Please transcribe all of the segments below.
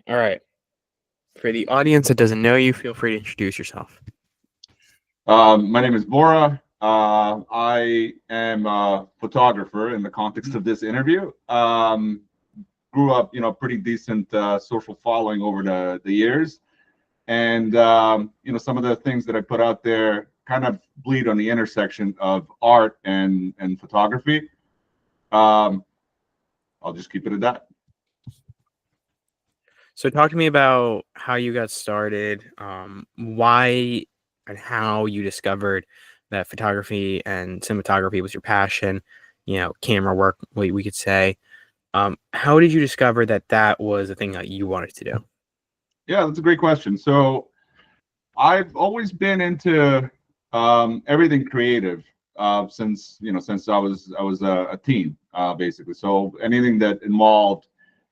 All right. For the audience that doesn't know you, feel free to introduce yourself. My name is Bora. I am a photographer in the context of this interview. Grew up, pretty decent social following over the years. And, some of the things that I put out there kind of bleed on the intersection of art and photography. Um, I'll just keep it at that. So talk to me about how you got started, why and how you discovered that photography and cinematography was your passion, camera work, we could say. How did you discover that that was the thing that you wanted to do? Yeah, that's a great question. So I've always been into everything creative since I was a teen, basically. So anything that involved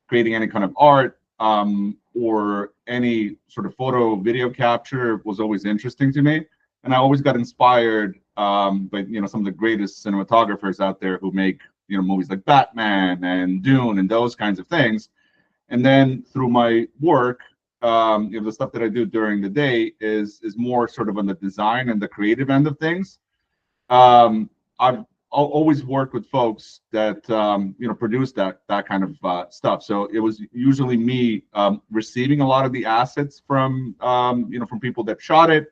creating any kind of art or any sort of photo video capture was always interesting to me, and I always got inspired by some of the greatest cinematographers out there who make movies like Batman and Dune and those kinds of things. And then through my work, the stuff that I do during the day is more sort of on the design and the creative end of things. I've always worked with folks that produce that kind of stuff. So it was usually me receiving a lot of the assets from people that shot it,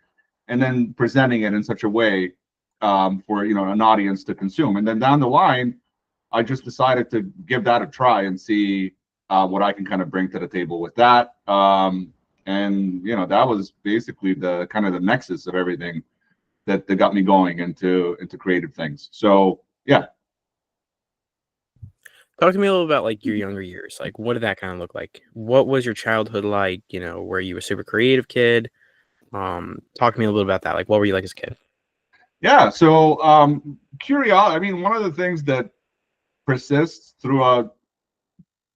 and then presenting it in such a way for an audience to consume. And then down the line, I just decided to give that a try and see what I can kind of bring to the table with that. And that was basically the kind of the nexus of everything that got me going into creative things. So yeah. Talk to me a little about like your younger years. Like, what did that kind of look like? What was your childhood like? Were you a super creative kid? Talk to me a little about that. Like, what were you like as a kid? Yeah. So curiosity. I mean, one of the things that persists throughout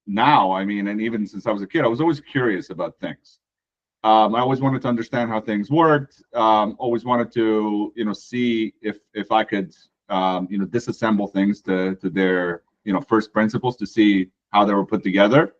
now, I mean, and even since I was a kid, I was always curious about things. I always wanted to understand how things worked. Always wanted to, see if I could, disassemble things to their, first principles to see how they were put together.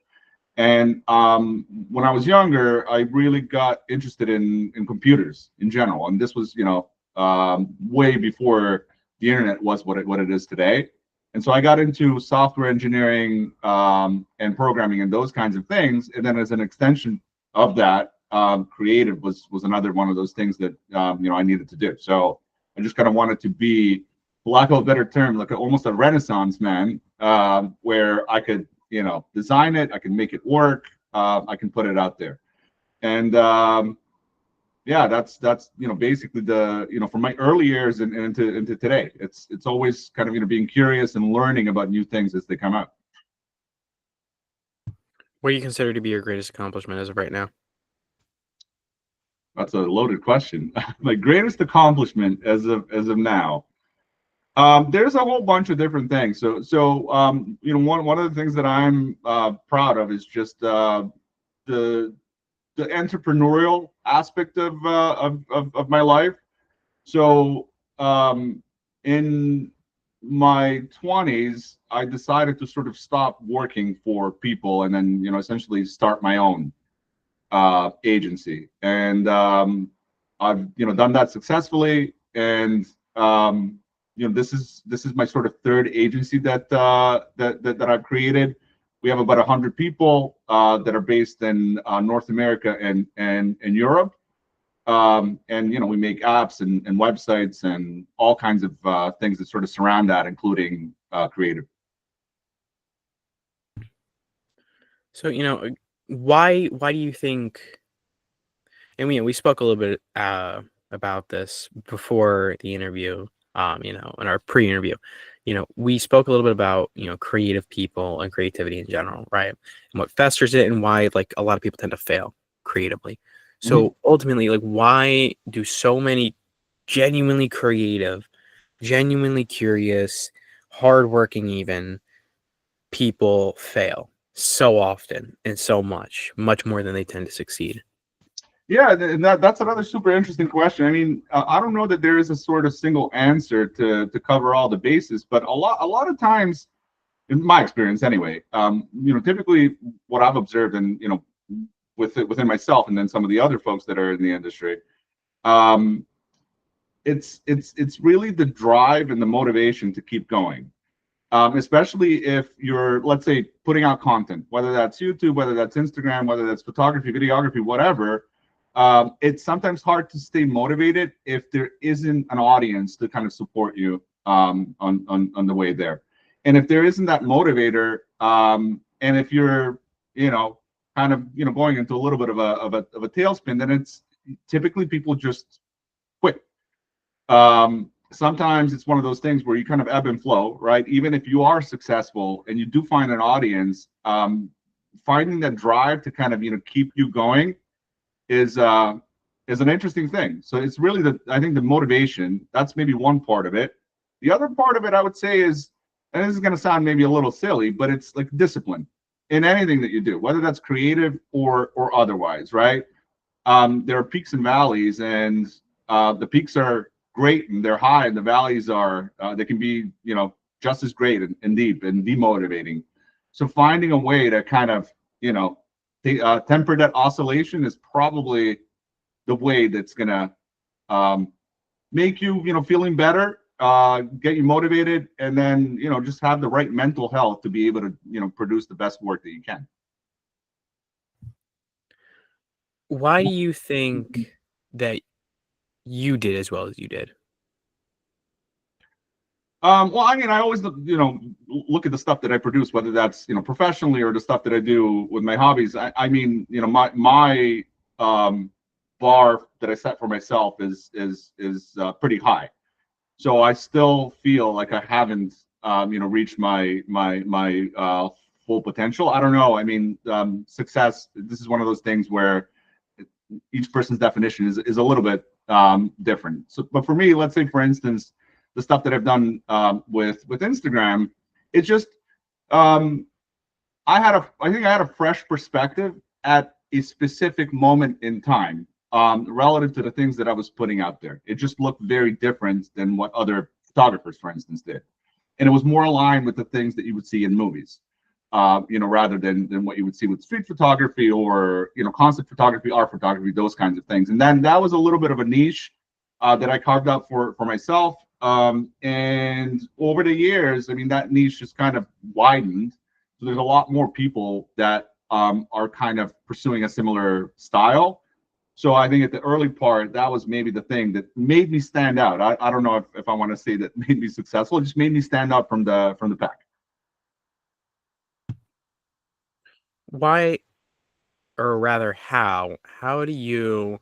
And when I was younger, I really got interested in computers in general. And this was, way before the internet was what it is today. And so I got into software engineering and programming and those kinds of things. And then as an extension of that, creative was another one of those things that I needed to do. So I just kind of wanted to be, for lack of a better term, like almost a Renaissance man, where I could design it, I can make it work, I can put it out there. And yeah, that's basically the from my early years and into today. It's always kind of being curious and learning about new things as they come out. What do you consider to be your greatest accomplishment as of right now? That's a loaded question. My greatest accomplishment as of now. There's a whole bunch of different things. So one of the things that I'm proud of is just the entrepreneurial aspect of my life. So in my 20s, I decided to sort of stop working for people and then essentially start my own agency. And I've done that successfully. And this is my sort of third agency that I've created. We have about 100 people that are based in North America and Europe. And we make apps and websites and all kinds of things that sort of surround that, including creative. So, why do you think? And we spoke a little bit about this before the interview. In our pre-interview, we spoke a little bit about creative people and creativity in general, right? And what festers it and why like a lot of people tend to fail creatively. So ultimately, like, why do so many genuinely creative, genuinely curious, hardworking even people fail so often and so much more than they tend to succeed? Yeah, and that's another super interesting question. I mean, I don't know that there is a sort of single answer to cover all the bases, but a lot of times, in my experience anyway, typically what I've observed, and within myself and then some of the other folks that are in the industry. Um, it's really the drive and the motivation to keep going. Especially if you're, let's say, putting out content, whether that's YouTube, whether that's Instagram, whether that's photography, videography, whatever. It's sometimes hard to stay motivated if there isn't an audience to kind of support you on the way there. And if there isn't that motivator, and if you're, kind of, going into a little bit of a tailspin, then it's typically people just quit. Sometimes it's one of those things where you kind of ebb and flow, right? Even if you are successful and you do find an audience, finding that drive to kind of, keep you going is an interesting thing. So it's really I think the motivation, that's maybe one part of it. The other part of it, I would say, is, and this is going to sound maybe a little silly, but it's like discipline in anything that you do, whether that's creative or otherwise, right? There are peaks and valleys, and the peaks are great and they're high, and the valleys are they can be, just as great and deep and demotivating. So finding a way to kind of, temper that oscillation is probably the way that's gonna make you, feeling better, get you motivated, and then, just have the right mental health to be able to, produce the best work that you can. Why do you think that you did as well as you did? Well, I mean, I always, look at the stuff that I produce, whether that's, professionally or the stuff that I do with my hobbies. I mean, my bar that I set for myself is pretty high. So I still feel like I haven't, reached my full potential. I don't know. I mean, success. This is one of those things where each person's definition is a little bit different. So, but for me, let's say, for instance, the stuff that I've done with Instagram, it's just I think I had a fresh perspective at a specific moment in time relative to the things that I was putting out there. It just looked very different than what other photographers, for instance, did, and it was more aligned with the things that you would see in movies, rather than what you would see with street photography or concept photography, art photography, those kinds of things. And then that was a little bit of a niche that I carved out for myself. And over the years, I mean, that niche just kind of widened. So there's a lot more people that are kind of pursuing a similar style. So I think at the early part, that was maybe the thing that made me stand out. I don't know if I want to say that made me successful. It just made me stand out from the pack. Why, or rather, how do you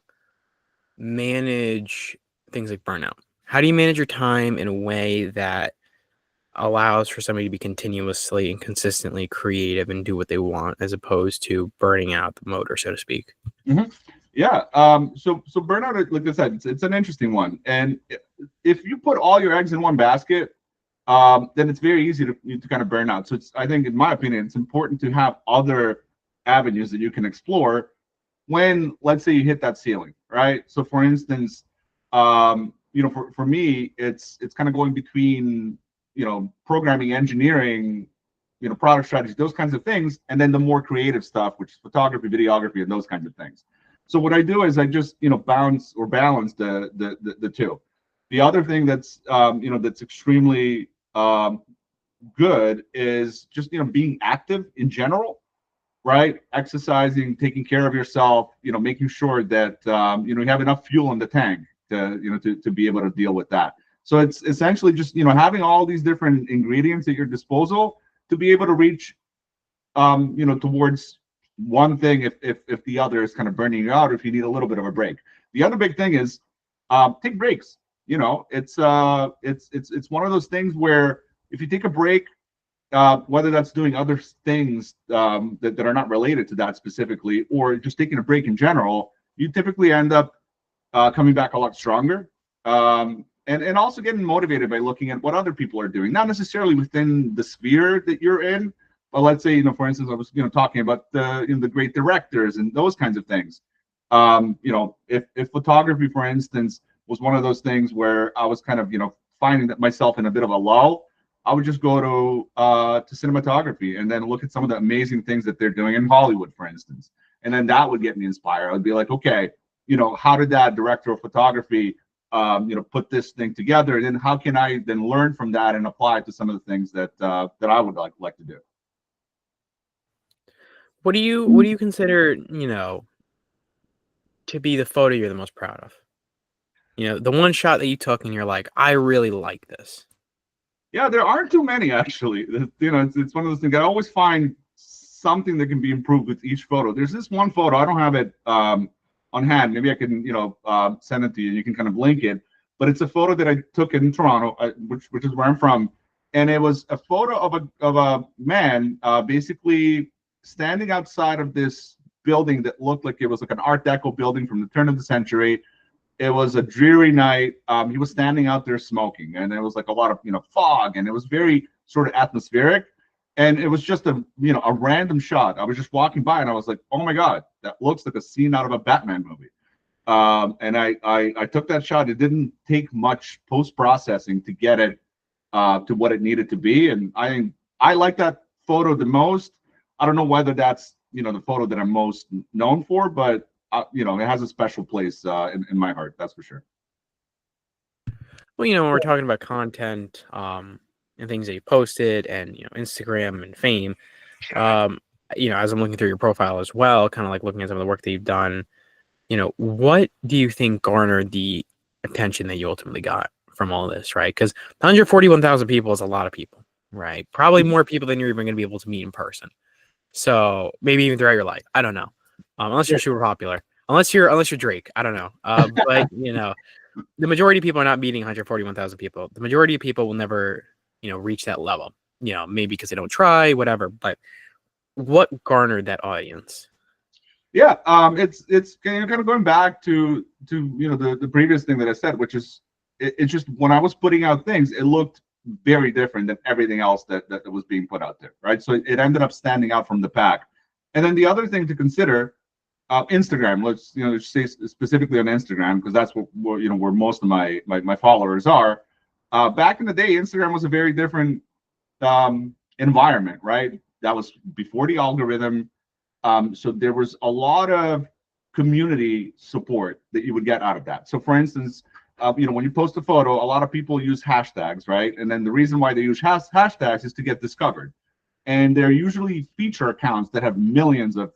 manage things like burnout? How do you manage your time in a way that allows for somebody to be continuously and consistently creative and do what they want, as opposed to burning out the motor, so to speak? Mm-hmm. Yeah. So burnout, like I said, it's an interesting one. And if you put all your eggs in one basket, then it's very easy to kind of burn out. So I think, in my opinion, it's important to have other avenues that you can explore when, let's say, you hit that ceiling, right? So for instance, for me, it's kind of going between, programming, engineering, product strategy, those kinds of things, and then the more creative stuff, which is photography, videography, and those kinds of things. So what I do is I just, balance the two. The other thing that's, that's extremely good is just, being active in general, right? Exercising, taking care of yourself, making sure that, you have enough fuel in the tank to be able to deal with that. So it's essentially just, having all these different ingredients at your disposal to be able to reach, towards one thing if the other is kind of burning you out, or if you need a little bit of a break. The other big thing is take breaks. It's one of those things where if you take a break, whether that's doing other things that are not related to that specifically, or just taking a break in general, you typically end up coming back a lot stronger. And also getting motivated by looking at what other people are doing, not necessarily within the sphere that you're in, but let's say, for instance, I was, talking about the great directors and those kinds of things. If photography, for instance, was one of those things where I was kind of, finding that myself in a bit of a lull, I would just go to cinematography and then look at some of the amazing things that they're doing in Hollywood, for instance. and then that would get me inspired. I'd be like, okay, how did that director of photography put this thing together, and then how can I then learn from that and apply it to some of the things that I would like to do. What do you consider, to be the photo you're the most proud of? The one shot that you took and you're like, I really like this. Yeah, there aren't too many actually. It's one of those things. I always find something that can be improved with each photo. There's this one photo. I don't have it on hand. Maybe I can send it to you. You can kind of link it. But it's a photo that I took in Toronto, which is where I'm from, and it was a photo of a man basically standing outside of this building that looked like it was like an Art Deco building from the turn of the century. It was a dreary night. He was standing out there smoking, and there was like a lot of fog, and it was very sort of atmospheric. And it was just a random shot. I was just walking by, and I was like, "Oh my God, that looks like a scene out of a Batman movie." And I took that shot. It didn't take much post processing to get it to what it needed to be, and I like that photo the most. I don't know whether that's the photo that I'm most known for, but it has a special place in my heart. That's for sure. Well, when we're talking about content, and things that you posted, and Instagram and fame, as I'm looking through your profile as well, kind of like looking at some of the work that you've done, what do you think garnered the attention that you ultimately got from all this, right? Because 141,000 people is a lot of people, right? Probably more people than you're even going to be able to meet in person. So maybe even throughout your life, I don't know. Unless you're super popular, unless you're Drake, I don't know. But the majority of people are not meeting 141,000 people. The majority of people will never, reach that level. Maybe because they don't try, whatever. But what garnered that audience? Yeah, it's kind of going back to the previous thing that I said, which is it's just when I was putting out things, it looked very different than everything else that was being put out there, right? So it ended up standing out from the pack. And then the other thing to consider, Instagram. Let's say specifically on Instagram, because that's where most of my followers are. Back in the day, Instagram was a very different environment, right? That was before the algorithm. So there was a lot of community support that you would get out of that. So for instance, when you post a photo, a lot of people use hashtags, right? And then the reason why they use hashtags is to get discovered. And they're usually feature accounts that have millions of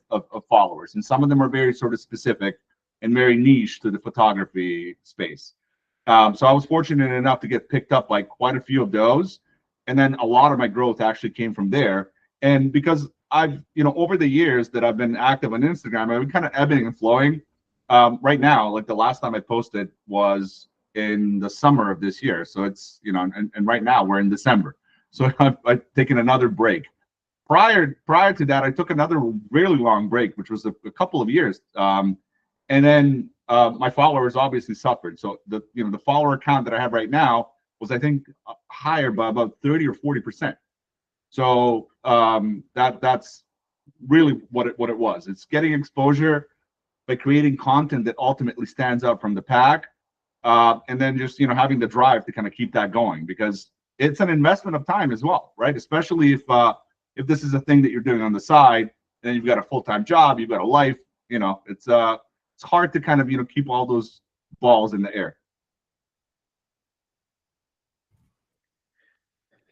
followers. And some of them are very sort of specific and very niche to the photography space. So I was fortunate enough to get picked up by quite a few of those. And then a lot of my growth actually came from there. And because I've, over the years that I've been active on Instagram, I've been kind of ebbing and flowing. Right now, like the last time I posted was in the summer of this year. So it's, and right now we're in December. So I've taken another break. Prior to that, I took another really long break, which was a couple of years. And then my followers obviously suffered. So the follower count that I have right now was, I think, higher by about 30 or 40%. So that's really what it was. It's getting exposure by creating content that ultimately stands out from the pack, and then just having the drive to kind of keep that going, because it's an investment of time as well, right? Especially if this is a thing that you're doing on the side, then you've got a full-time job, you've got a life. It's hard to kind of keep all those balls in the air.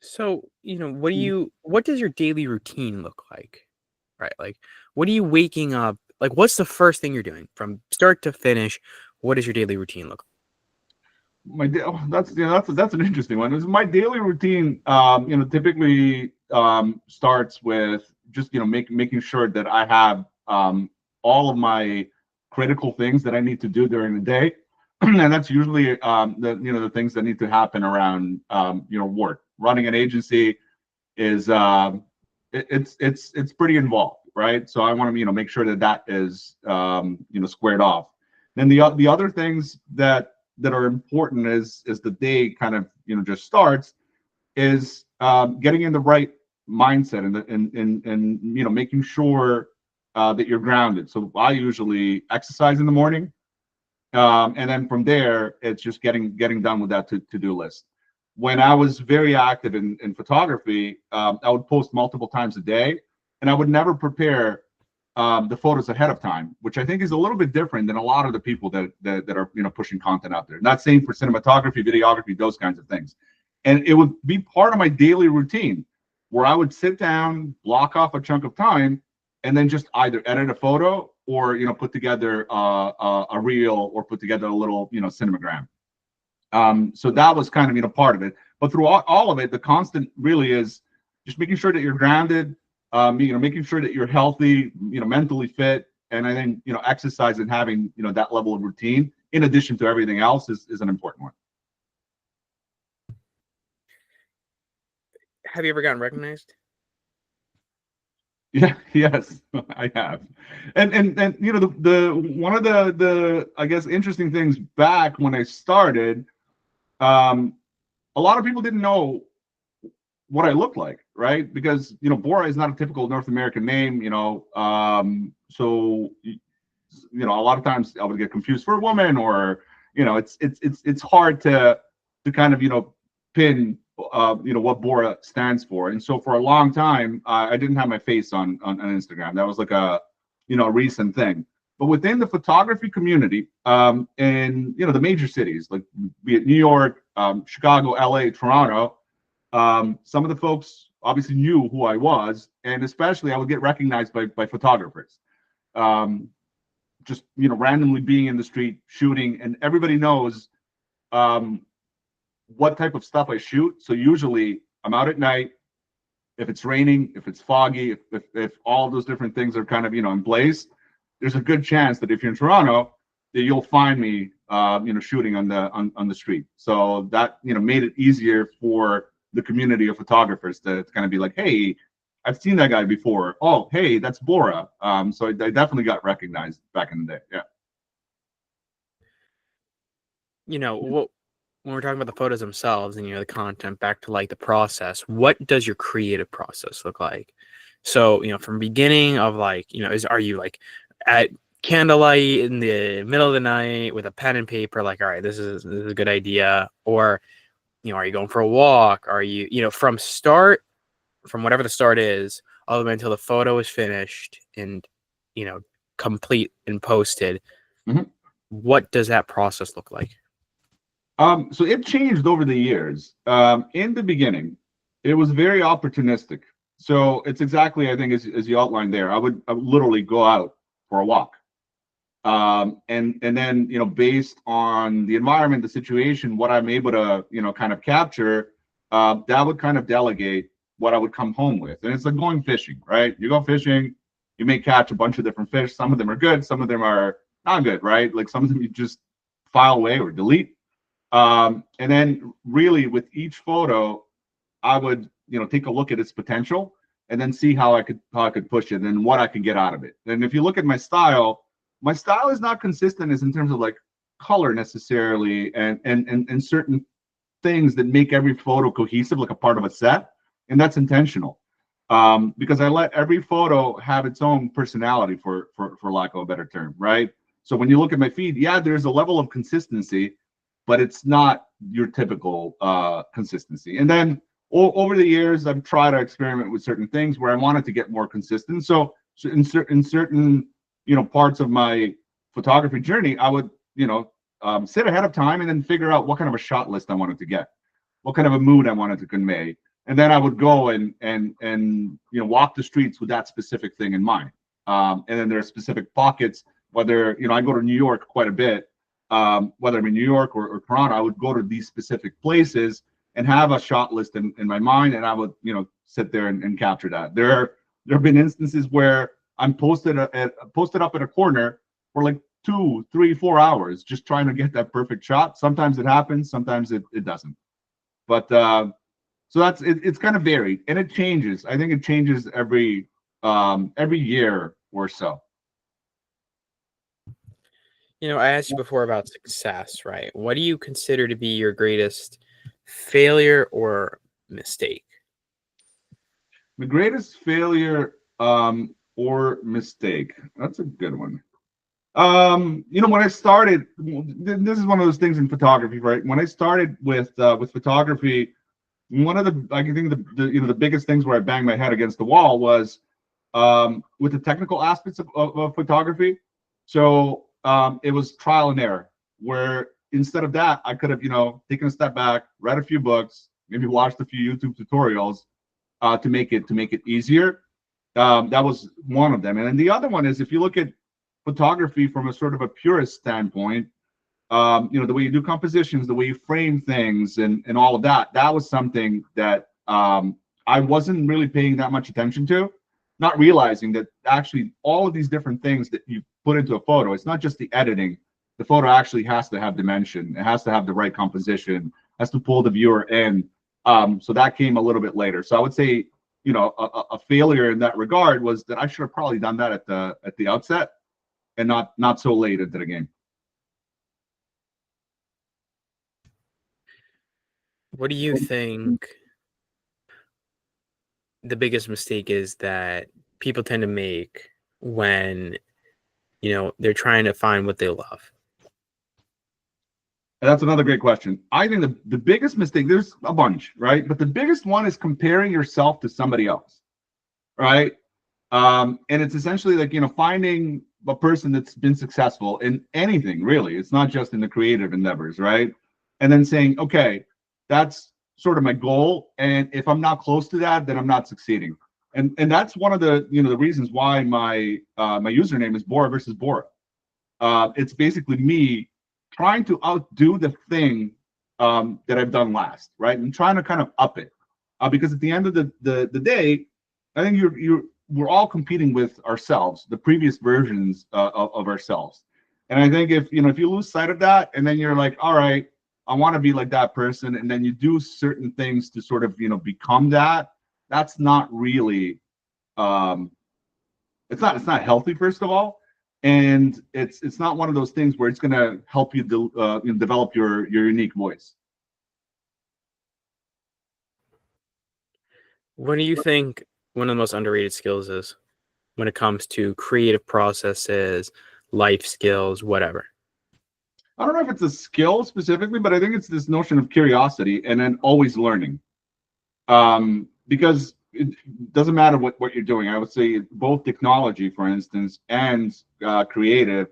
So, what does your daily routine look like? Right? Like, what are you waking up? Like, what's the first thing you're doing from start to finish? What does your daily routine look That's an interesting one. My daily routine, typically starts with just making sure that I have all of my critical things that I need to do during the day, and that's usually the things that need to happen around work. Running an agency is it's pretty involved, right? So I want to make sure that is squared off. Then the other things that are important is the day kind of just starts, is getting in the right mindset and making sure that you're grounded. So I usually exercise in the morning, and then from there it's just getting done with that to-do list. When I was very active in photography, I would post multiple times a day, and I would never prepare the photos ahead of time, which I think is a little bit different than a lot of the people that are pushing content out there. Not saying for cinematography, videography, those kinds of things. And it would be part of my daily routine where I would sit down, block off a chunk of time, and then just either edit a photo or put together a reel or put together a little cinemagram. So that was kind of part of it. But through all of it, the constant really is just making sure that you're grounded, making sure that you're healthy, mentally fit, and I think exercise and having that level of routine in addition to everything else is an important one. Have you ever gotten recognized? Yeah, yes, I have. And the one of the I guess interesting things back when I started, a lot of people didn't know what I looked like, right? Because Bora is not a typical North American name, so a lot of times I would get confused for a woman, or it's hard to kind of pin what Bora stands for. And so for a long time I didn't have my face on Instagram. That was like a recent thing. But within the photography community, in the major cities, like be it New York, Chicago, LA, Toronto, some of the folks obviously knew who I was, and especially I would get recognized by photographers. Just randomly being in the street shooting, and everybody knows what type of stuff I shoot. So usually I'm out at night. If it's raining, if it's foggy, if all those different things are kind of in place, there's a good chance that if you're in Toronto, that you'll find me shooting on the street. So that made it easier for the community of photographers to kind of be like, hey, I've seen that guy before. Oh, hey, that's Bora. So I definitely got recognized back in the day. Yeah. What when we're talking about the photos themselves and the content, back to like the process, what does your creative process look like? So from beginning of like are you like at candlelight in the middle of the night with a pen and paper, like, all right, this is a good idea, or are you going for a walk? Are you from whatever the start is all the way until the photo is finished and complete and posted? Mm-hmm. What does that process look like? So it changed over the years. In the beginning, it was very opportunistic. So it's exactly, I think, as you outlined there. I would literally go out for a walk, and then based on the environment, the situation, what I'm able to kind of capture, that would kind of delegate what I would come home with. And it's like going fishing, right? You go fishing, you may catch a bunch of different fish. Some of them are good, some of them are not good, right? Like some of them you just file away or delete. And then really with each photo, I would take a look at its potential and then see how I could push it and what I could get out of it. And if you look at my style is not consistent as in terms of like color necessarily, and certain things that make every photo cohesive, like a part of a set, and that's intentional. Because I let every photo have its own personality, for lack of a better term, right? So when you look at my feed, yeah, there's a level of consistency, but it's not your typical consistency. And then over the years, I've tried to experiment with certain things where I wanted to get more consistent. So in certain parts of my photography journey, I would sit ahead of time and then figure out what kind of a shot list I wanted to get, what kind of a mood I wanted to convey, and then I would go and walk the streets with that specific thing in mind. And then there are specific pockets. Whether I go to New York quite a bit, whether I'm in New York or Toronto, I would go to these specific places and have a shot list in my mind, and I would sit there and capture that. There have been instances where I'm posted up at a corner for like 2, 3, 4 hours just trying to get that perfect shot. Sometimes it happens, sometimes it doesn't. But so that's it's kind of varied, and it changes. I think it changes every year or so. I asked you before about success, right? What do you consider to be your greatest failure or mistake? The greatest failure or mistake. That's a good one. When I started, this is one of those things in photography, right? When I started with photography, one of the, I think the biggest things where I banged my head against the wall was with the technical aspects of photography. So it was trial and error, where instead of that, I could have, taken a step back, read a few books, maybe watched a few YouTube tutorials to make it easier. That was one of them. And then the other one is, if you look at photography from a sort of a purist standpoint, the way you do compositions, the way you frame things, and all of that, that was something that I wasn't really paying that much attention to, not realizing that actually all of these different things that you put into a photo, it's not just the editing. The photo actually has to have dimension. It has to have the right composition, has to pull the viewer in. So that came a little bit later. So I would say, a failure in that regard was that I should have probably done that at the outset, and not so late into the game. What do you think the biggest mistake is that people tend to make when, they're trying to find what they love? And that's another great question. I think the biggest mistake, there's a bunch, right? But the biggest one is comparing yourself to somebody else, right? And it's essentially like, finding a person that's been successful in anything, really. It's not just in the creative endeavors, right? And then saying, okay, that's sort of my goal. And if I'm not close to that, then I'm not succeeding. And that's one of the, the reasons why my username is Bora versus Bora. It's basically me trying to outdo the thing that I've done last, right? And trying to kind of up it, because at the end of the day, I think we're all competing with ourselves, the previous versions of ourselves. And I think if you lose sight of that, and then you're like, all right, I want to be like that person, and then you do certain things to sort of become that. That's not really, it's not healthy, first of all. And it's not one of those things where it's going to help you develop your unique voice. What do you think one of the most underrated skills is when it comes to creative processes, life skills, whatever? I don't know if it's a skill specifically, but I think it's this notion of curiosity and then always learning. Because it doesn't matter what you're doing. I would say both technology, for instance, and creative,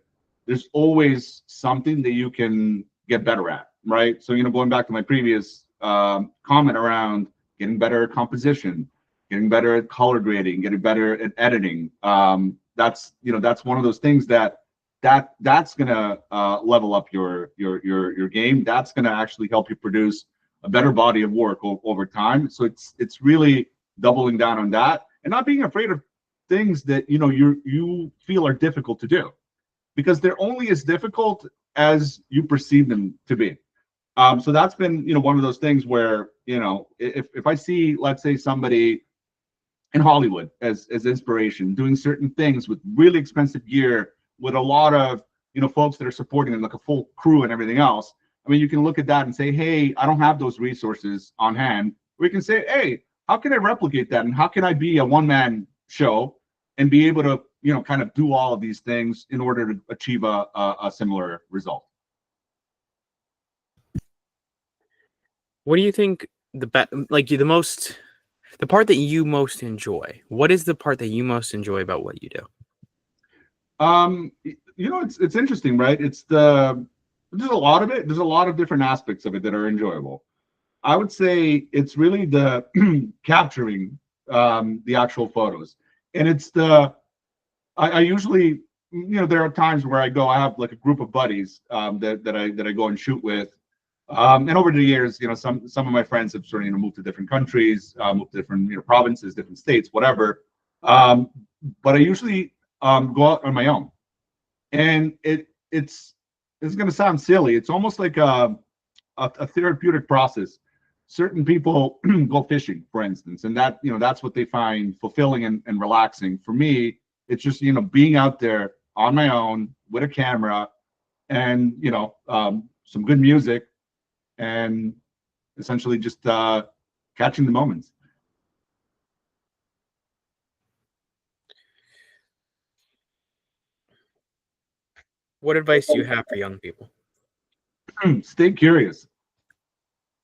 there's always something that you can get better at, right? So, going back to my previous comment around getting better at composition, getting better at color grading, getting better at editing. That's one of those things that's gonna level up your game. That's gonna actually help you produce a better body of work over time. So it's really doubling down on that and not being afraid of things that you feel are difficult to do, because they're only as difficult as you perceive them to be. So that's been one of those things where if I see, let's say, somebody in Hollywood as inspiration, doing certain things with really expensive gear, with a lot of folks that are supporting them, like a full crew and everything else. I mean, you can look at that and say, hey, I don't have those resources on hand. We can say, hey, how can I replicate that, and how can I be a one-man show and be able to kind of do all of these things in order to achieve a similar result. What do you think the part that you most enjoy? What is the part that you most enjoy about what you do? It's interesting, right? There's a lot of it. There's a lot of different aspects of it that are enjoyable. I would say it's really the capturing the actual photos, and it's I usually, there are times where I have like a group of buddies that I go and shoot with. And over the years, some of my friends have sort of moved to different countries, moved to different provinces, different states, whatever. But I usually go out on my own, and it's going to sound silly. It's almost like a therapeutic process. Certain people go fishing, for instance, and that's what they find fulfilling and relaxing. For me, it's just being out there on my own with a camera and some good music, and essentially just catching the moments. What advice do you have for young people? Stay curious.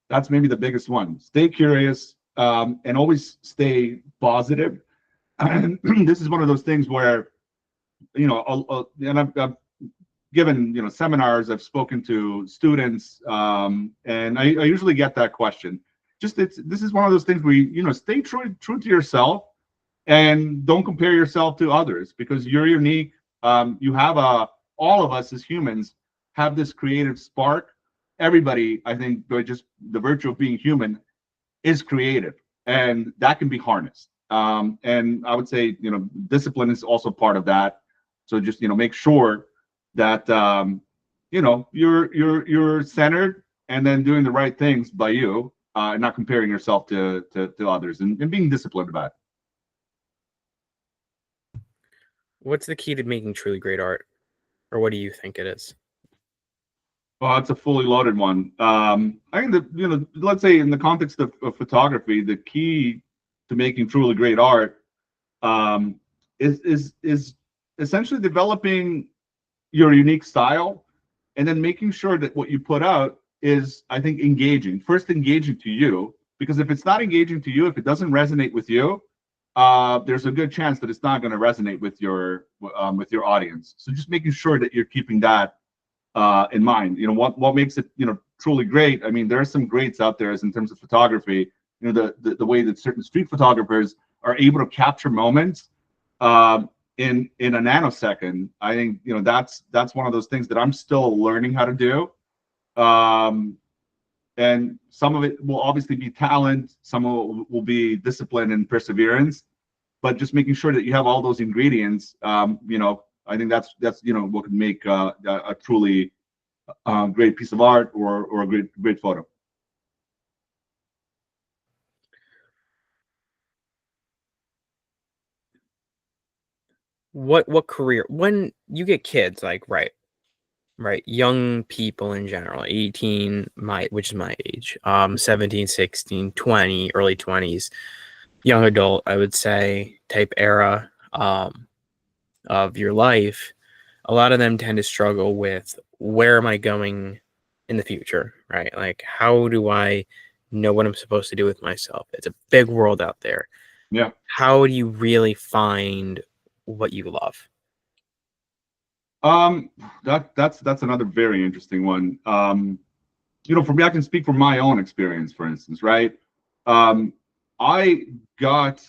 That's maybe the biggest one. Stay curious, and always stay positive. this is one of those things where, and I've given, seminars, I've spoken to students, and I usually get that question. This is one of those things where stay true to yourself, and don't compare yourself to others, because you're unique. You have all of us as humans have this creative spark. Everybody, I think, by just the virtue of being human, is creative, and that can be harnessed. And I would say, discipline is also part of that. So just, make sure that, you're centered, and then doing the right things by you, and not comparing yourself to others, and being disciplined about it. What's the key to making truly great art, or what do you think it is? Well, it's a fully loaded one. I think that, let's say in the context of photography, the key to making truly great art, is essentially developing your unique style, and then making sure that what you put out is, I think, engaging. First, engaging to you, because if it's not engaging to you, if it doesn't resonate with you, there's a good chance that it's not going to resonate with your audience. So just making sure that you're keeping that in mind. What makes it truly great. I mean, there are some greats out there as in terms of photography. The way that certain street photographers are able to capture moments in a nanosecond. I think that's one of those things that I'm still learning how to do. And some of it will obviously be talent, some of it will be discipline and perseverance, but just making sure that you have all those ingredients. I think that's what can make a truly great piece of art, or a great photo. What career, when you get kids, like, right, young people in general, 18, which is my age, 17, 16, 20, early 20s, young adult, I would say, type era, of your life, a lot of them tend to struggle with, where am I going in the future, right? Like, how do I know what I'm supposed to do with myself? It's a big world out there. Yeah. How do you really find what you love? That's another very interesting one. For me, I can speak from my own experience, for instance, right? I got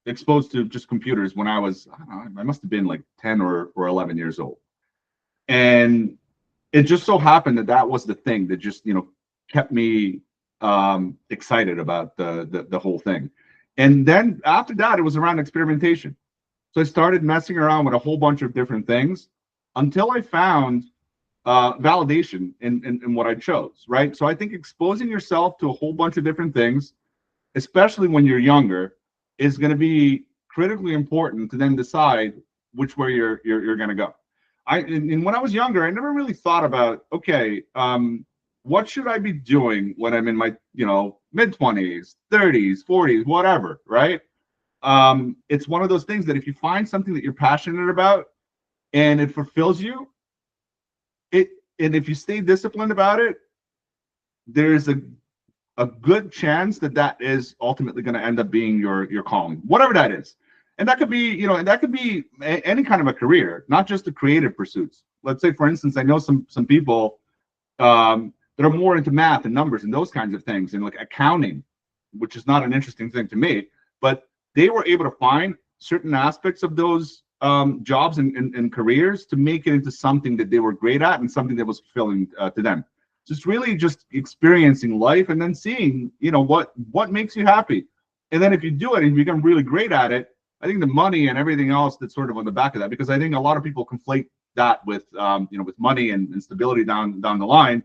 exposed to just computers when I was, I don't know, I must have been like 10 or 11 years old. And it just so happened that that was the thing that just, kept me excited about the whole thing. And then after that, it was around experimentation. So I started messing around with a whole bunch of different things until I found validation in what I chose, right? So I think exposing yourself to a whole bunch of different things, especially when you're younger, is going to be critically important to then decide which way you're going to go. And when I was younger, I never really thought about, okay, what should I be doing when I'm in my mid 20s, 30s, 40s, whatever, right? It's one of those things that if you find something that you're passionate about and it fulfills you, and if you stay disciplined about it, there's a good chance that that is ultimately going to end up being your calling, whatever that is. And that could be, and that could be any kind of a career, not just the creative pursuits. Let's say, for instance, I know some people that are more into math and numbers and those kinds of things, and like accounting, which is not an interesting thing to me, but they were able to find certain aspects of those jobs and careers to make it into something that they were great at and something that was fulfilling to them. So it's really just experiencing life and then seeing, what makes you happy. And then if you do it and you become really great at it, I think the money and everything else that's sort of on the back of that, because I think a lot of people conflate that with, with money and stability down the line.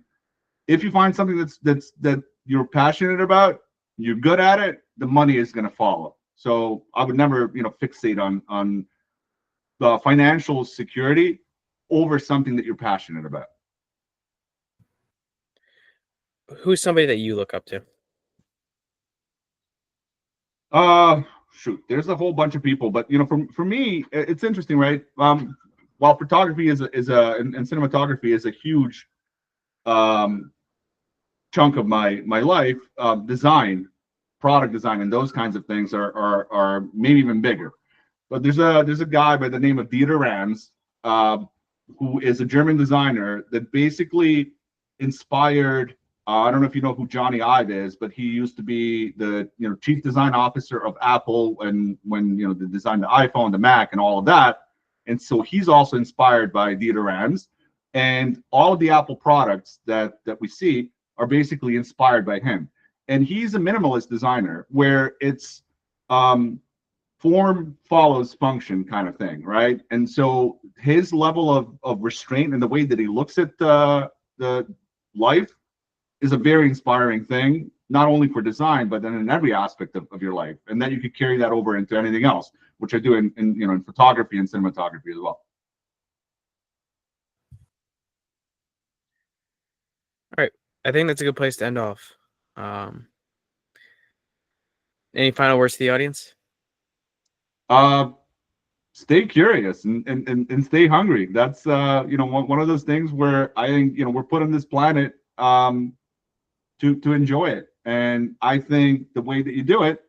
If you find something that you're passionate about, you're good at it, the money is going to follow. So I would never, fixate on the financial security over something that you're passionate about. Who's somebody that you look up to? Shoot, there's a whole bunch of people, but for me, it's interesting, right? While photography and cinematography is a huge chunk of my life, design, product design, and those kinds of things are maybe even bigger. But there's a guy by the name of Dieter Rams, uh, who is a German designer that basically inspired. I don't know if you know who Johnny Ive is, but he used to be the chief design officer of Apple, and when they designed the iPhone, the Mac, and all of that. And so he's also inspired by Dieter Rams, and all of the Apple products that we see are basically inspired by him. And he's a minimalist designer where it's form follows function kind of thing, right? And so his level of restraint and the way that he looks at the life is a very inspiring thing, not only for design, but then in every aspect of your life. And then you could carry that over into anything else, which I do in photography and cinematography as well. All right. I think that's a good place to end off. Any final words to the audience? Stay curious and stay hungry. That's one of those things where I think we're put on this planet to enjoy it. And I think the way that you do it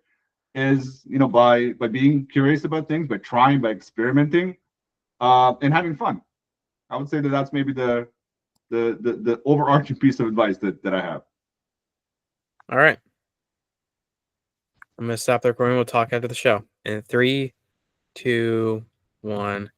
is by being curious about things, by trying, by experimenting, and having fun. I would say that that's maybe the overarching piece of advice that I have. All right. I'm gonna stop the recording. We'll talk after the show. In 3, 2, 1.